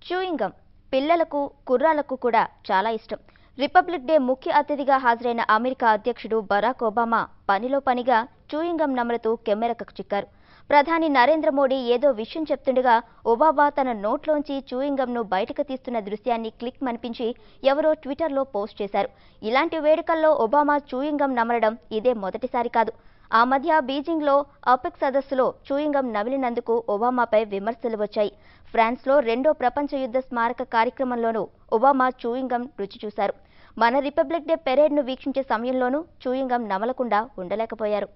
Chewing gum పిల్లలకు కుర్రాళ్లకు కూడా చాలా ఇష్టం. రిపబ్లిక్ డే ముఖ్య అతిథిగా హాజరైన అమెరికా అధ్యక్షుడు బరాక్ ఒబామా పనిలో పనిగా చూయింగ్ గమ్ నమలుతూ కెమెరాకు చిక్కారు. ప్రధాని నరేంద్ర మోడీ ఏదో విషయం చెప్తుండగా ఒబామా తన నోట్లోంచి చూయింగ్ గమ్ ను బయటకు తీస్తున్న దృశ్యాన్ని క్లిక్ మనిపించి ఎవరో ట్విట్టర్లో పోస్ట్ చేశారు. ఇలాంటి వేడుకల్లో ఒబామా చూయింగ్ గమ్ నమలడం ఇదే మొదటిసారి కాదు. ఆ మధ్య బీజింగ్లో అపెక్ సదస్సులో చూయింగ్ గమ్ నమిలినందుకు ఒబామాపై విమర్శలు వచ్చాయి. ఫ్రాన్స్లో రెండో ప్రపంచ యుద్ధ స్మారక కార్యక్రమంలోనూ ఒబామా చూయింగ్ గమ్ రుచి చూశారు. మన రిపబ్లిక్ డే పెరేడ్ను వీక్షించే సమయంలోనూ చూయింగ్ గమ్ నమలకుండా ఉండలేకపోయారు.